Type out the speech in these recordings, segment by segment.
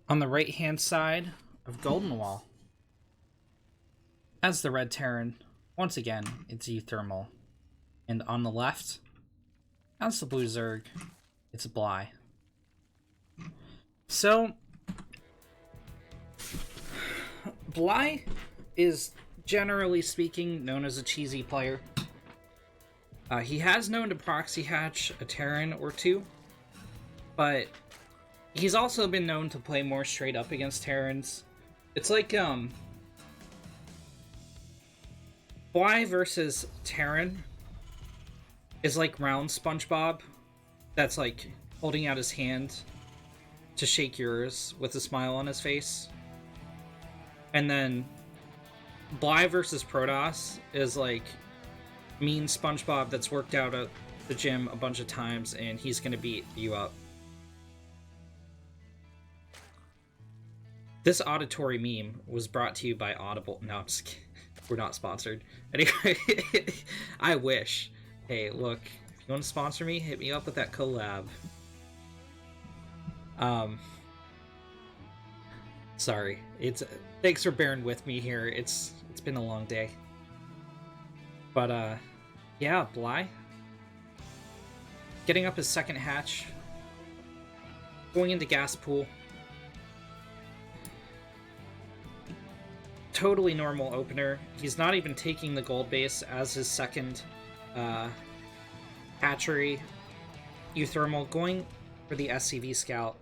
On the right-hand side of Golden Wall, as the Red Terran, once again, it's uThermal. And on the left, as the Blue Zerg, it's Bly. So, Bly is, generally speaking, known as a cheesy player. He has known to proxy hatch a Terran or two, but he's also been known to play more straight up against Terrans. It's like, Bly versus Terran is like round SpongeBob that's like holding out his hand to shake yours with a smile on his face. And then Bly versus Protoss is like mean SpongeBob that's worked out at the gym a bunch of times and he's gonna beat you up. This auditory meme was brought to you by Audible. No, I'm just kidding. We're not sponsored. Anyway, I wish. Hey, look, if you want to sponsor me, hit me up with that collab. Sorry. Thanks for bearing with me here. It's been a long day. But yeah, Bly getting up his second hatch, going into gas pool. Totally normal opener. He's not even taking the gold base as his second hatchery. uThermal going for the SCV scout.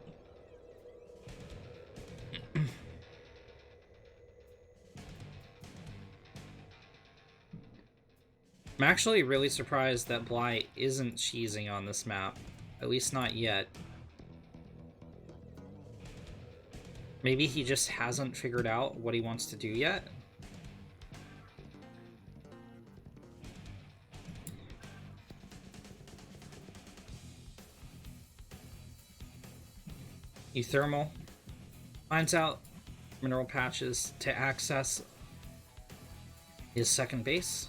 I'm actually really surprised that Bly isn't cheesing on this map. At least not yet. Maybe he just hasn't figured out what he wants to do yet? uThermal finds out mineral patches to access his second base.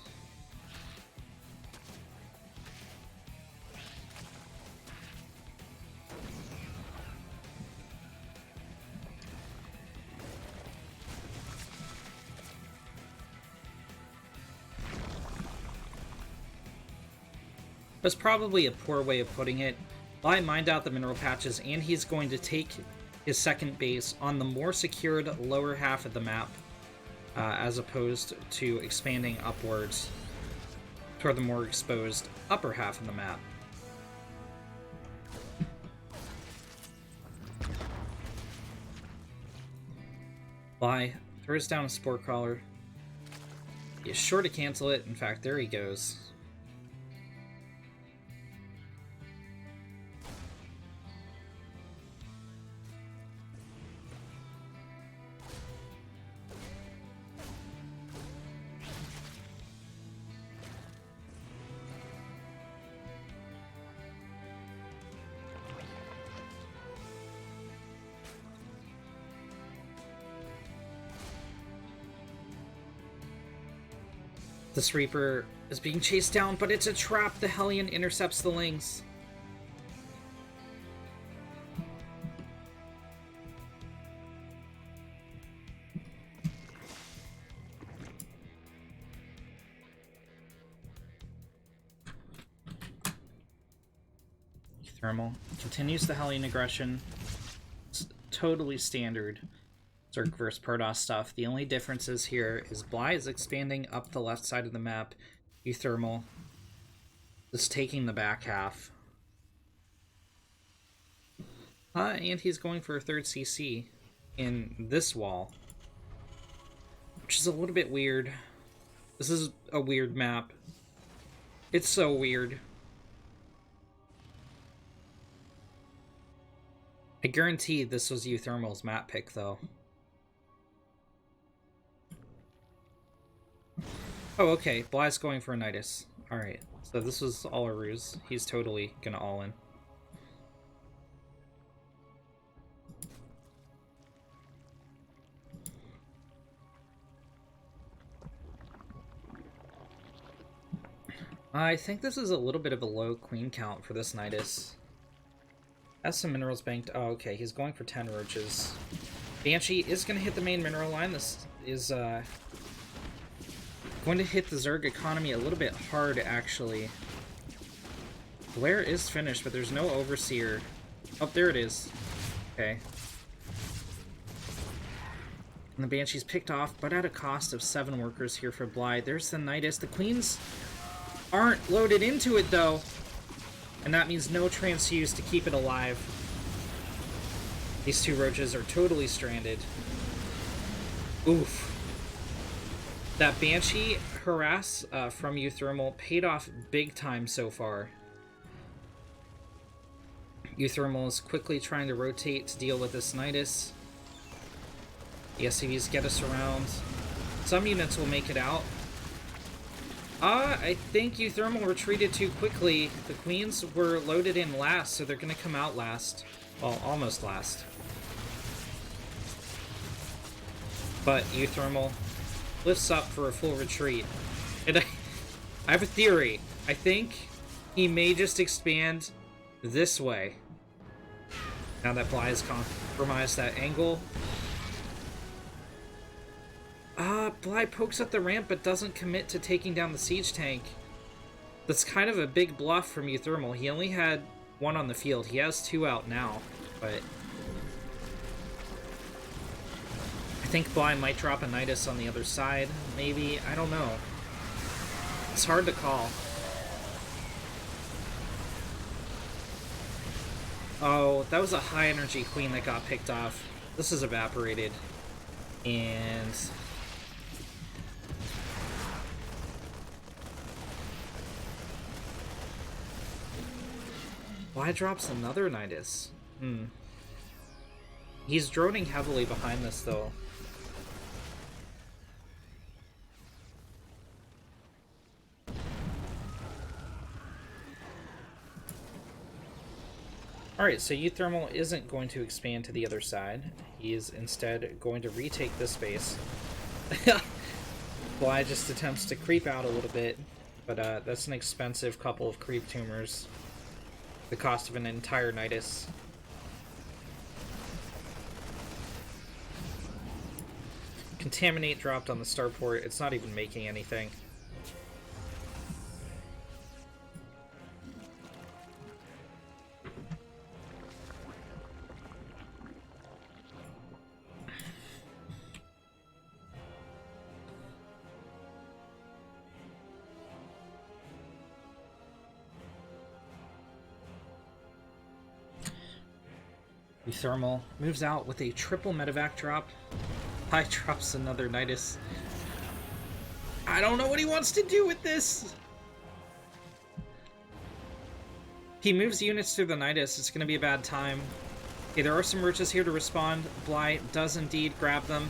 That's probably a poor way of putting it. Bly mined out the mineral patches, and he's going to take his second base on the more secured lower half of the map, as opposed to expanding upwards toward the more exposed upper half of the map. Bly throws down a Spore Crawler. He is sure to cancel it. In fact, there he goes. This Reaper is being chased down, but it's a trap. The Hellion intercepts the Lings. uThermal continues the Hellion aggression. It's totally standard Zerg vs. Protoss stuff. The only differences here is Bly is expanding up the left side of the map. uThermal is taking the back half. And he's going for a third CC in this wall, which is a little bit weird. This is a weird map. It's so weird. I guarantee this was uThermal's map pick, though. Oh, okay. Bly's going for a Nidus. Alright, so this was all a ruse. He's totally gonna all in. I think this is a little bit of a low queen count for this Nidus. Has some minerals banked. Oh, okay. He's going for 10 roaches. Banshee is going to hit the main mineral line. This is going to hit the Zerg economy a little bit hard, actually. Blair is finished, but there's no Overseer. Oh, there it is. Okay. And the Banshee's picked off, but at a cost of 7 workers here for Bly. There's the Nidus. The Queens aren't loaded into it, though. And that means no transfuse to keep it alive. These 2 roaches are totally stranded. Oof. That Banshee harass from uThermal paid off big time so far. uThermal is quickly trying to rotate to deal with this Nidus. The SCVs get us around. Some units will make it out. I think uThermal retreated too quickly. The Queens were loaded in last, so they're going to come out last. Well, almost last. But uThermal lifts up for a full retreat. And I have a theory. I think he may just expand this way. Now that Bly has compromised that angle. Bly pokes up the ramp but doesn't commit to taking down the siege tank. That's kind of a big bluff from uThermal. He only had 1 on the field. He has 2 out now, but I think Bly might drop a Nidus on the other side. Maybe. I don't know. It's hard to call. Oh, that was a high energy queen that got picked off. This is evaporated. And Bly drops another Nidus. He's droning heavily behind this, though. Alright, so uThermal isn't going to expand to the other side. He is instead going to retake this base. Bly just attempts to creep out a little bit, but that's an expensive couple of creep tumors. The cost of an entire Nidus. Contaminate dropped on the starport. It's not even making anything. uThermal moves out with a triple medevac drop. Bly drops another Nidus. I don't know what he wants to do with this! He moves units through the Nidus. It's going to be a bad time. Okay, there are some roaches here to respond. Bly does indeed grab them,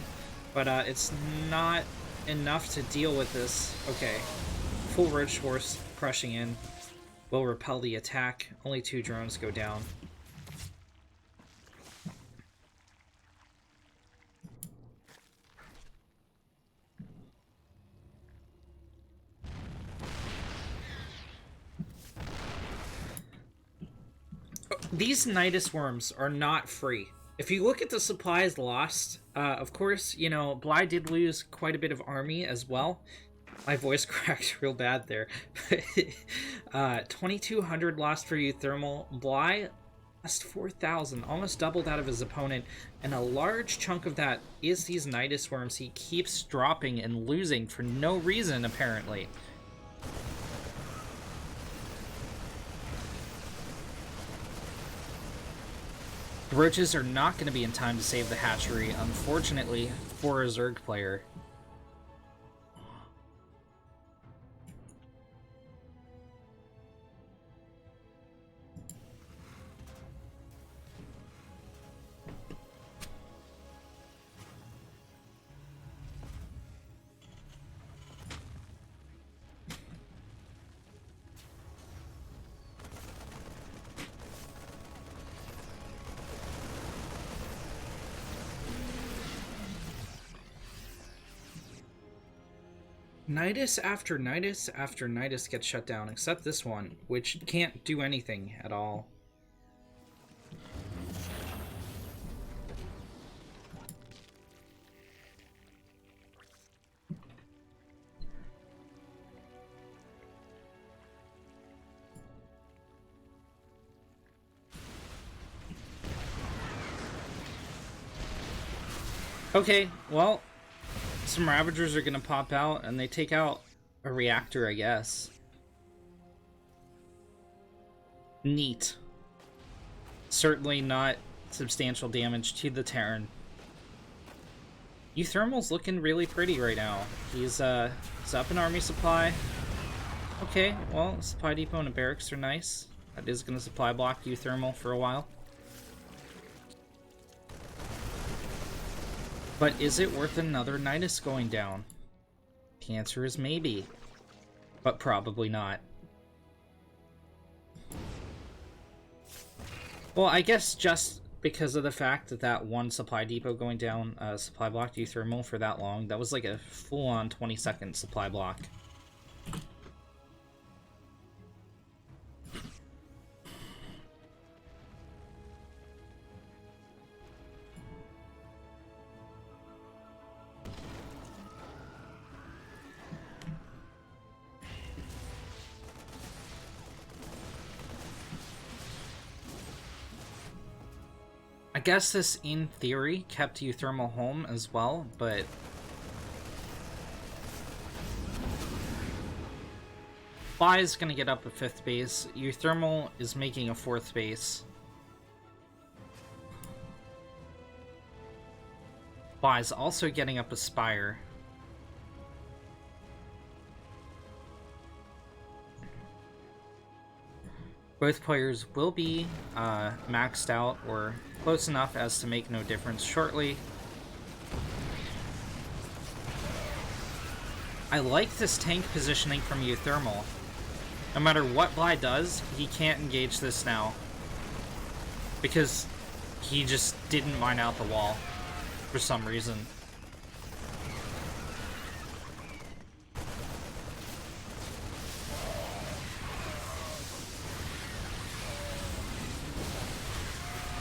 but it's not enough to deal with this. Okay. Full roach force crushing in will repel the attack. Only 2 drones go down. These Nidus worms are not free. If you look at the supplies lost, of course, you know, Bly did lose quite a bit of army as well. My voice cracked real bad there. 2,200 lost for uThermal. Bly lost 4,000, almost doubled out of his opponent, and a large chunk of that is these Nidus worms he keeps dropping and losing for no reason, apparently. The roaches are not going to be in time to save the hatchery, unfortunately, for a Zerg player. Nidus after Nidus after Nidus gets shut down, except this one, which can't do anything at all. Okay, well, some Ravagers are gonna pop out, and they take out a reactor, I guess. Neat. Certainly not substantial damage to the Terran. uThermal's looking really pretty right now. He's up in army supply. Okay, well, supply depot and a barracks are nice. That is gonna supply block uThermal for a while. But is it worth another Nidus going down? The answer is maybe. But probably not. Well, I guess just because of the fact that that one supply depot going down supply blocked uThermal for that long, that was like a full-on 20-second supply block. I guess this, in theory, kept uThermal home as well, but... Fly is going to get up a 5th base. uThermal is making a 4th base. Fly is also getting up a Spire. Both players will be maxed out or close enough as to make no difference shortly. I like this tank positioning from uThermal. No matter what Bly does, he can't engage this now. Because he just didn't mine out the wall for some reason.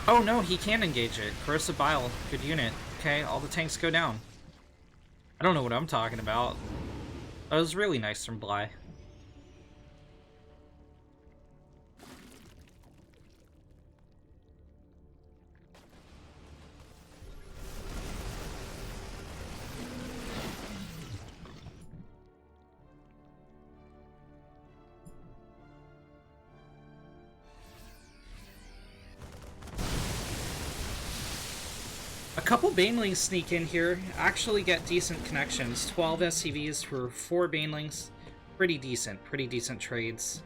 Oh no, he can engage it. Corrosive Bile, good unit. Okay, all the tanks go down. I don't know what I'm talking about. That was really nice from Bly. A couple Banelings sneak in here, actually get decent connections. 12 SCVs for 4 Banelings. Pretty decent trades.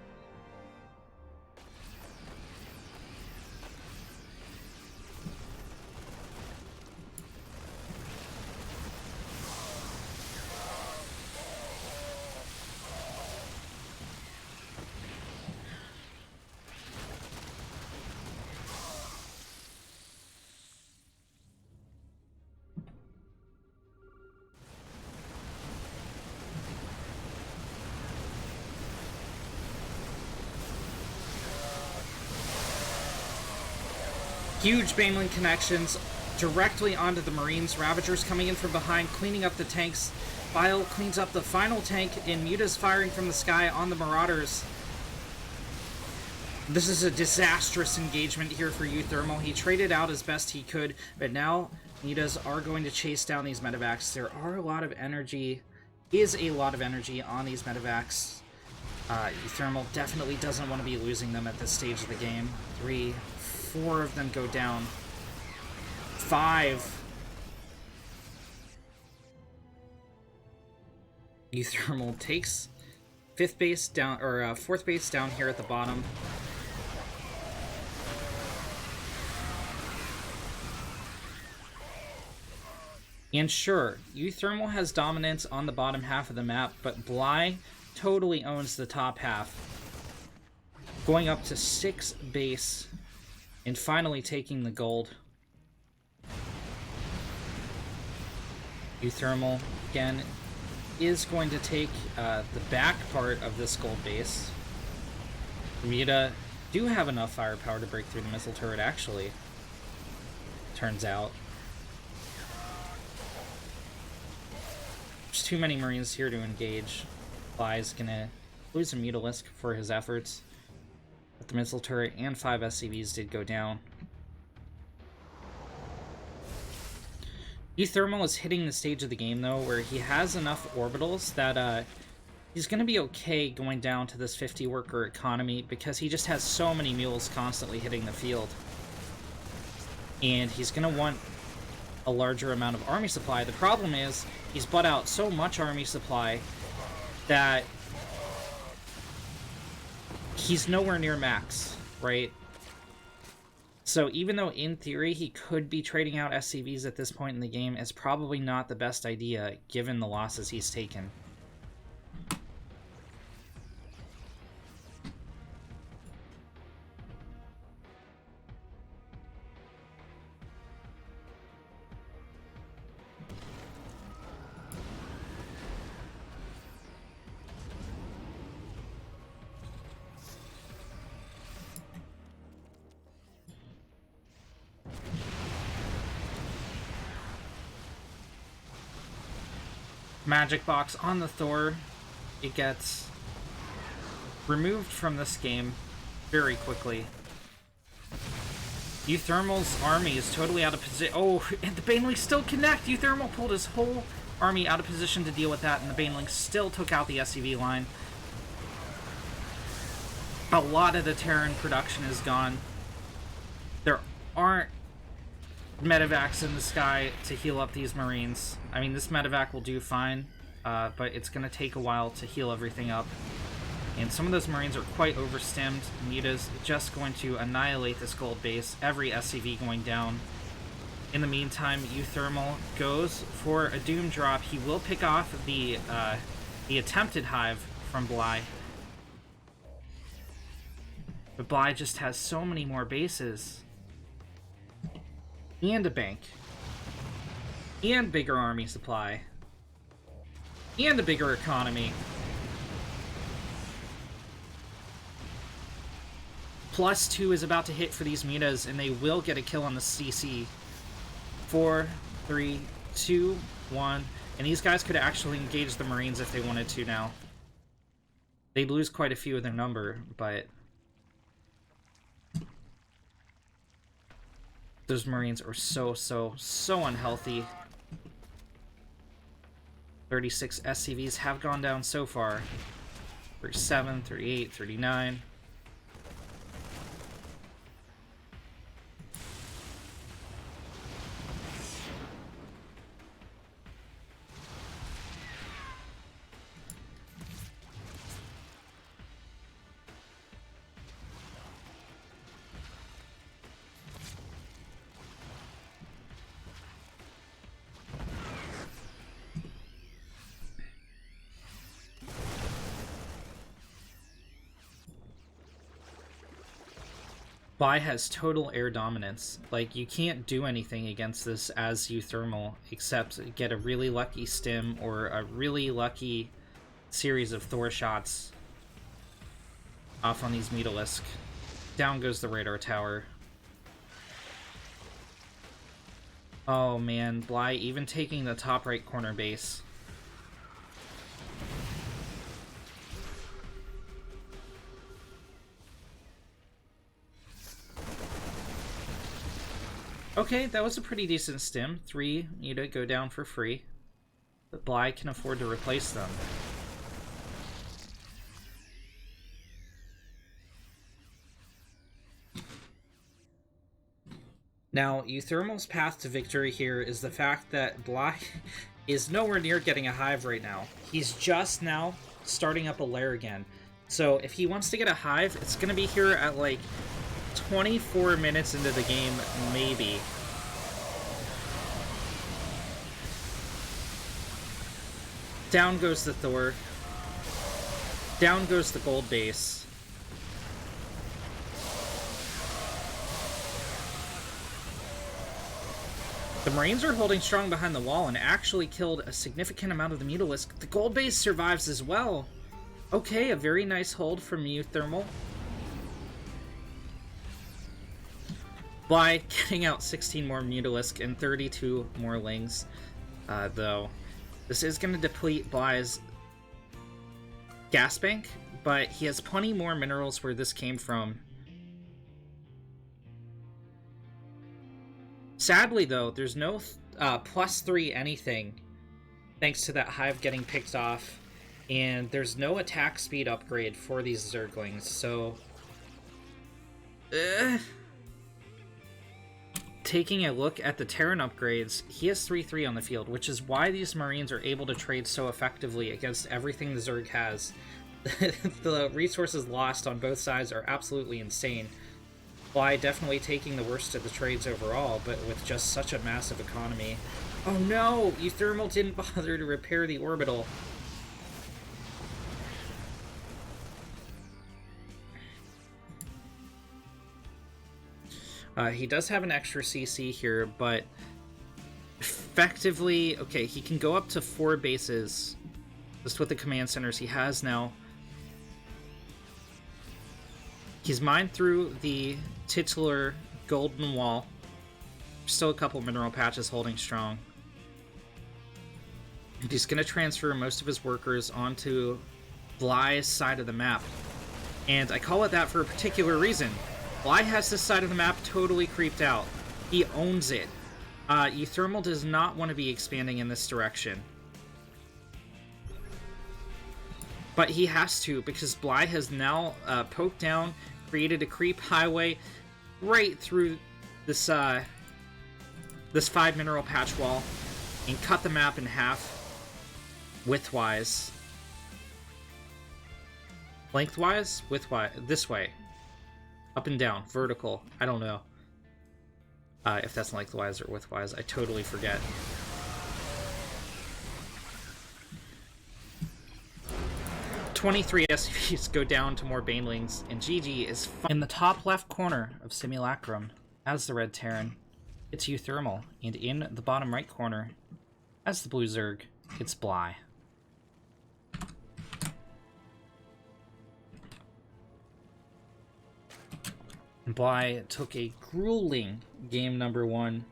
Huge Baneling connections directly onto the Marines. Ravagers coming in from behind, cleaning up the tanks. Bile cleans up the final tank, and Muta's firing from the sky on the Marauders. This is a disastrous engagement here for uThermal. He traded out as best he could, but now Mutas are going to chase down these medevacs. There are a lot of energy, a lot of energy on these medevacs. uThermal definitely doesn't want to be losing them at this stage of the game. 3, 4 of them go down. 5. uThermal takes 5th base down, or 4th base down here at the bottom. And sure, uThermal has dominance on the bottom half of the map, but Bly totally owns the top half. Going up to 6 base and finally taking the gold. uThermal, again, is going to take the back part of this gold base. Muta do have enough firepower to break through the missile turret, actually. Turns out. There's too many Marines here to engage. Bly's gonna lose a Mutalisk for his efforts. But the missile turret and 5 SCVs did go down. uThermal is hitting the stage of the game, though, where he has enough orbitals that he's going to be okay going down to this 50 worker economy because he just has so many mules constantly hitting the field. And he's going to want a larger amount of army supply. The problem is he's bought out so much army supply that he's nowhere near max, right? So even though in theory he could be trading out SCVs at this point in the game, it's probably not the best idea given the losses he's taken. Magic box on the Thor. It gets removed from this game very quickly. uThermal's army is totally out of position. Oh, and the Banelings still connect! uThermal pulled his whole army out of position to deal with that, and the Banelings still took out the SCV line. A lot of the Terran production is gone. There aren't medevacs in the sky to heal up these Marines. I mean, this medevac will do fine, but it's going to take a while to heal everything up. And some of those Marines are quite overstimmed. Muta's just going to annihilate this gold base, every SCV going down. In the meantime, uThermal goes for a Doom drop. He will pick off the attempted hive from Bly. But Bly just has so many more bases. And a bank. And bigger army supply. And a bigger economy. +2 is about to hit for these Mutas, and they will get a kill on the CC. 4, 3, 2, 1. And these guys could actually engage the Marines if they wanted to now. They'd lose quite a few of their number, but those Marines are so unhealthy. 36 SCVs have gone down so far. 37, 38, 39. Bly has total air dominance. Like, you can't do anything against this as uThermal except get a really lucky stim or a really lucky series of Thor shots off on these Mutalisk. Down goes the radar tower. Oh man, Bly even taking the top right corner base. Okay, that was a pretty decent stim. 3 Muta go down for free. But Bly can afford to replace them. Now, uThermal's path to victory here is the fact that Bly is nowhere near getting a hive right now. He's just now starting up a lair again. So if he wants to get a hive, it's going to be here at like 24 minutes into the game, maybe. Down goes the Thor. Down goes the gold base. The Marines are holding strong behind the wall and actually killed a significant amount of the Mutalisk. The gold base survives as well. Okay, a very nice hold from uThermal. Bly getting out 16 more Mutalisk and 32 more Lings, though. This is going to deplete Bly's gas bank, but he has plenty more minerals where this came from. Sadly, though, there's no +3 anything, thanks to that hive getting picked off. And there's no attack speed upgrade for these Zerglings, so... Taking a look at the Terran upgrades, he has 3-3 on the field, which is why these Marines are able to trade so effectively against everything the Zerg has. The resources lost on both sides are absolutely insane. Bly definitely taking the worst of the trades overall, but with just such a massive economy. Oh no! uThermal didn't bother to repair the orbital. He does have an extra CC here, but effectively, okay, he can go up to 4 bases just with the command centers he has now. He's mined through the titular golden wall. Still a couple mineral patches holding strong. And he's going to transfer most of his workers onto Bly's side of the map. And I call it that for a particular reason. Bly has this side of the map totally creeped out. He owns it. uThermal does not want to be expanding in this direction. But he has to, because Bly has now poked down, created a creep highway right through this this 5 mineral patch wall and cut the map in half widthwise. Lengthwise? Widthwise. This way. Up and down. Vertical. I don't know. If that's lengthwise or widthwise. I totally forget. "23 SCVs go down to more Banelings, and GG is fun." In the top left corner of Simulacrum, as the red Terran, it's uThermal, and in the bottom right corner, as the blue Zerg, it's Bly. Bly took a grueling game number 1,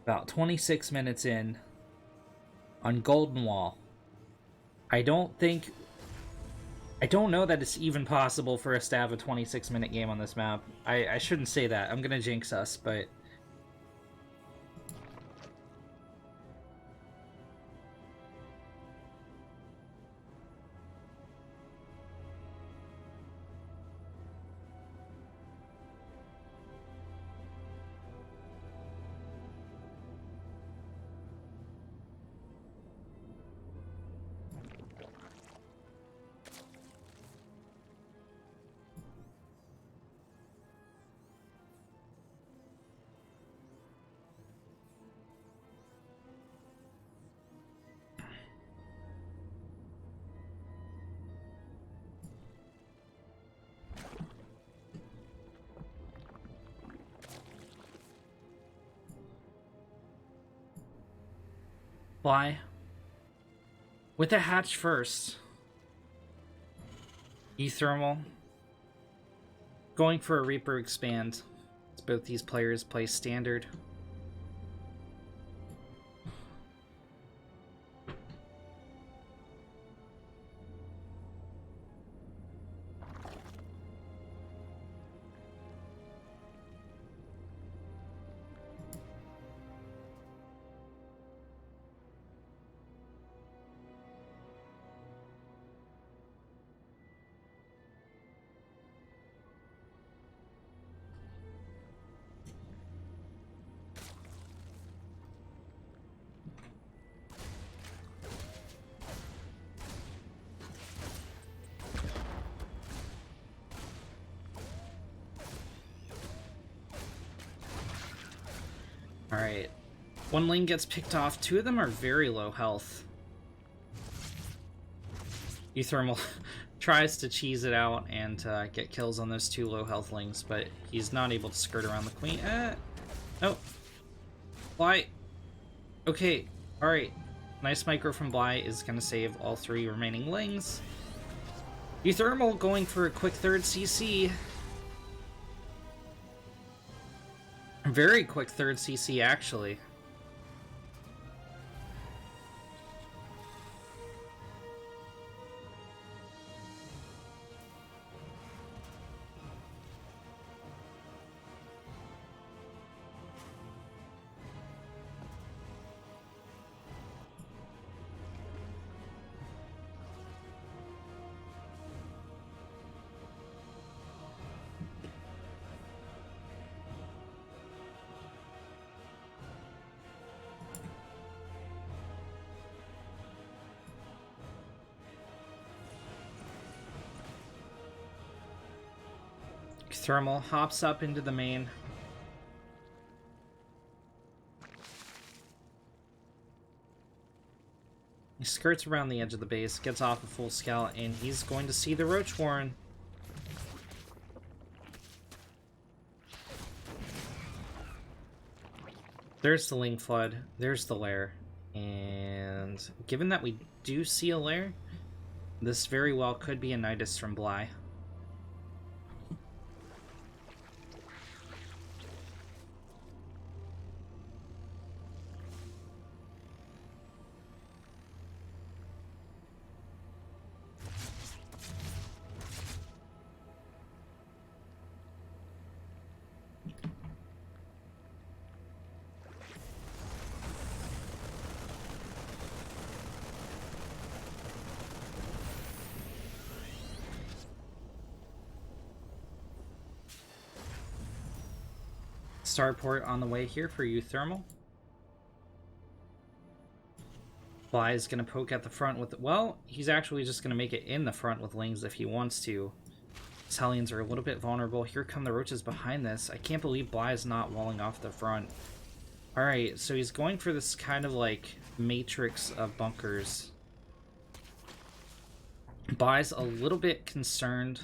about 26 minutes in, on Golden Wall. I don't know that it's even possible for us to have a 26-minute game on this map. I shouldn't say that. I'm gonna jinx us, but... Bly, with the hatch first. uThermal, going for a Reaper expand, as both these players play standard. Alright. One lane gets picked off. 2 of them are very low health. uThermal tries to cheese it out and get kills on those 2 low health lings, but he's not able to skirt around the queen. No. Bly. Okay. Alright. Nice micro from Bly is going to save all 3 remaining lings. uThermal going for a quick 3rd CC. Very quick 3rd CC, actually. Thermal hops up into the main. He skirts around the edge of the base, gets off a full scout, and he's going to see the Roach Warren. There's the Ling Flood, there's the lair, and given that we do see a lair, this very well could be a Nidus from Bly. Starport on the way here for uThermal. Bly is going to poke at the front with... Well, he's actually just going to make it in the front with Lings if he wants to. His Hellions are a little bit vulnerable. Here come the Roaches behind this. I can't believe Bly is not walling off the front. Alright, so he's going for this kind of like matrix of bunkers. Bly's a little bit concerned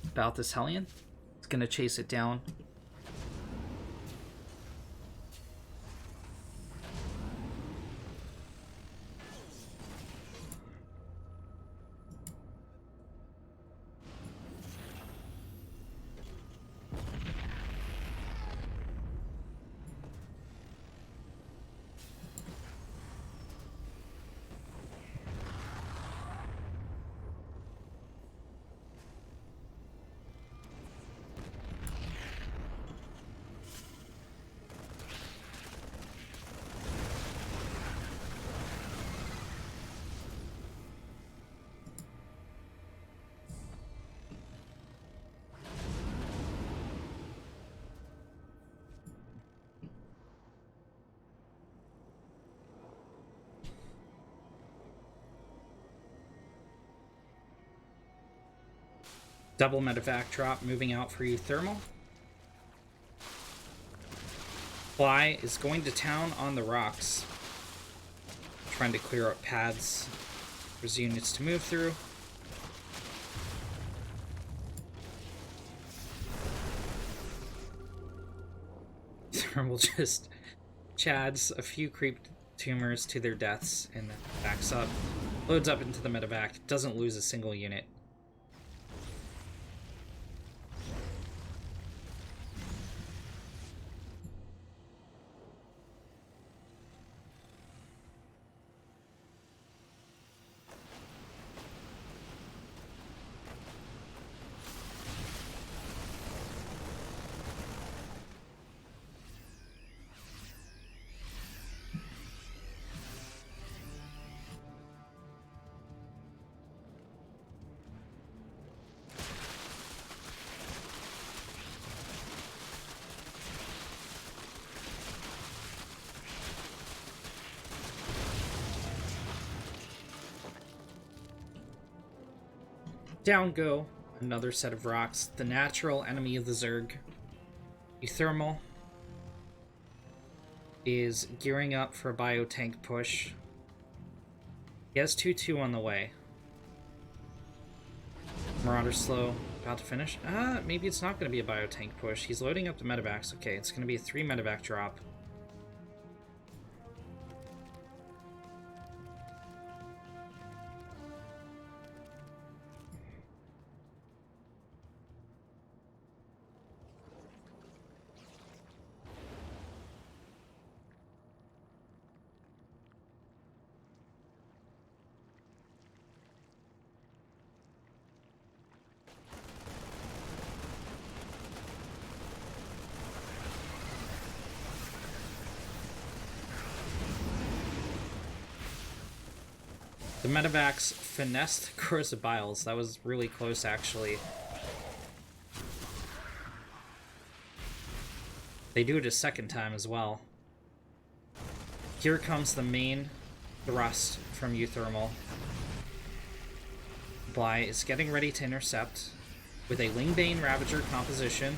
about this Hellion. He's going to chase it down. Double medevac drop moving out for uThermal. Bly is going to town on the rocks. Trying to clear up paths for his units to move through. Thermal just chads a few creep tumors to their deaths and then backs up. Loads up into the medevac. Doesn't lose a single unit. Down go another set of rocks, the natural enemy of the Zerg. uThermal is gearing up for a biotank push. He has 2-2 on the way. Marauder slow, about to finish. Maybe it's not going to be a biotank push. He's loading up the medevacs. Okay, it's going to be a 3 medevac drop. The medevacs finessed Corrosive Biles. That was really close, actually. They do it a second time as well. Here comes the main thrust from uThermal. Bly is getting ready to intercept. with a Lingbane Ravager composition.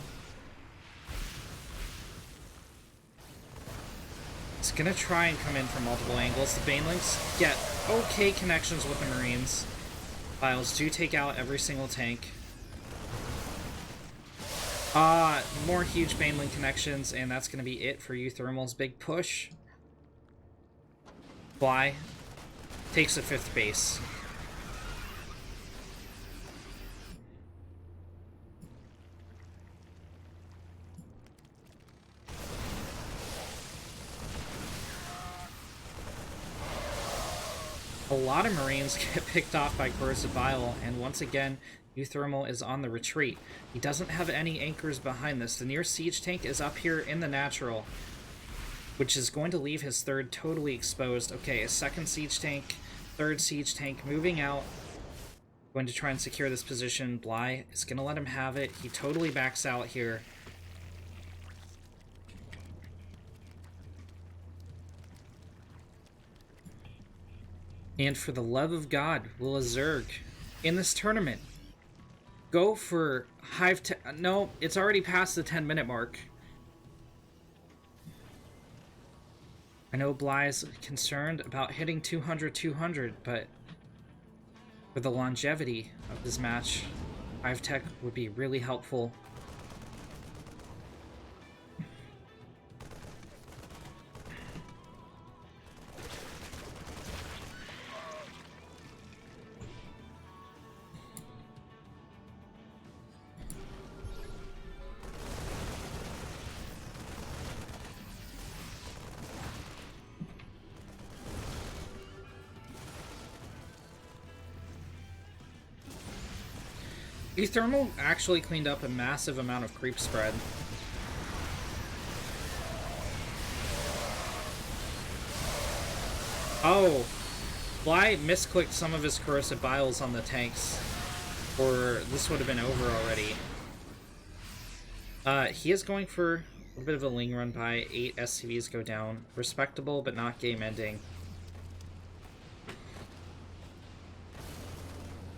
It's gonna try and come in from multiple angles. The Banelings get okay connections with the Marines. Files do take out every single tank. More huge Baneling connections, and that's gonna be it for uThermal's big push. Fly takes a 5th base. A lot of Marines get picked off by Corrosive Bile, and once again, uThermal is on the retreat. He doesn't have any anchors behind this. The near siege tank is up here in the natural, which is going to leave his 3rd totally exposed. Okay, a 2nd siege tank, 3rd siege tank moving out. Going to try and secure this position. Bly is going to let him have it. He totally backs out here. And for the love of God, will a Zerg in this tournament go for Hive? No, it's already past the 10-minute mark. I know Bly's concerned about hitting 200, but for the longevity of this match, Hive Tech would be really helpful. uThermal actually cleaned up a massive amount of creep spread. Oh, Bly misclicked some of his Corrosive Biles on the tanks, or this would have been over already. He is going for a little bit of a Ling run by. 8 SCVs go down. Respectable, but not game-ending.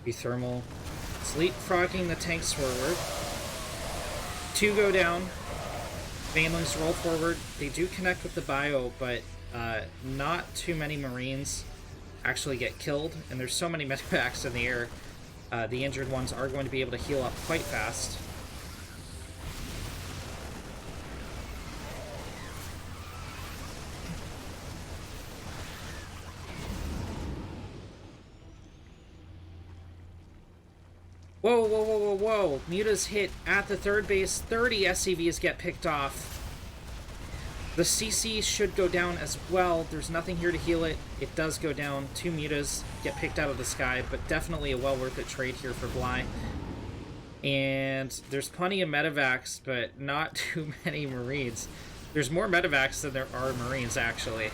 uThermal leapfrogging the tanks forward. 2 go down. Banelings roll forward. They do connect with the bio, but not too many Marines actually get killed, and there's so many medevacs in the air. The injured ones are going to be able to heal up quite fast. Whoa, whoa, whoa, whoa, whoa. Muta's hit at the 3rd base. 30 SCVs get picked off. The CC should go down as well. There's nothing here to heal it. It does go down. 2 Mutas get picked out of the sky, but definitely a well worth it trade here for Bly. And there's plenty of medevacs, but not too many Marines. There's more medevacs than there are Marines, actually.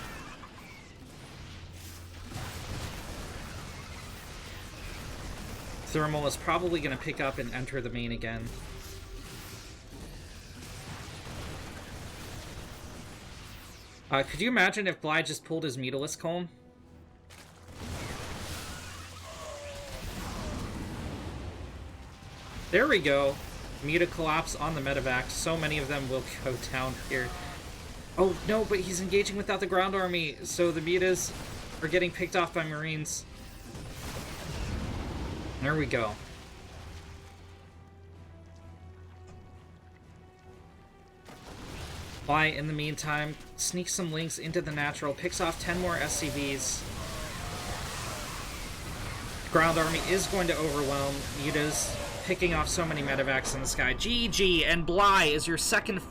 Thermal is probably going to pick up and enter the main again. Could you imagine if Bly just pulled his Mutalisk Comb? There we go. Muta collapse on the medevac. So many of them will go down here. Oh, no, but he's engaging without the ground army, so the Mutas are getting picked off by Marines. There we go. Bly, in the meantime, sneaks some links into the natural, picks off 10 more SCVs. Ground army is going to overwhelm. Muta's picking off so many medevacs in the sky. GG, and Bly is your second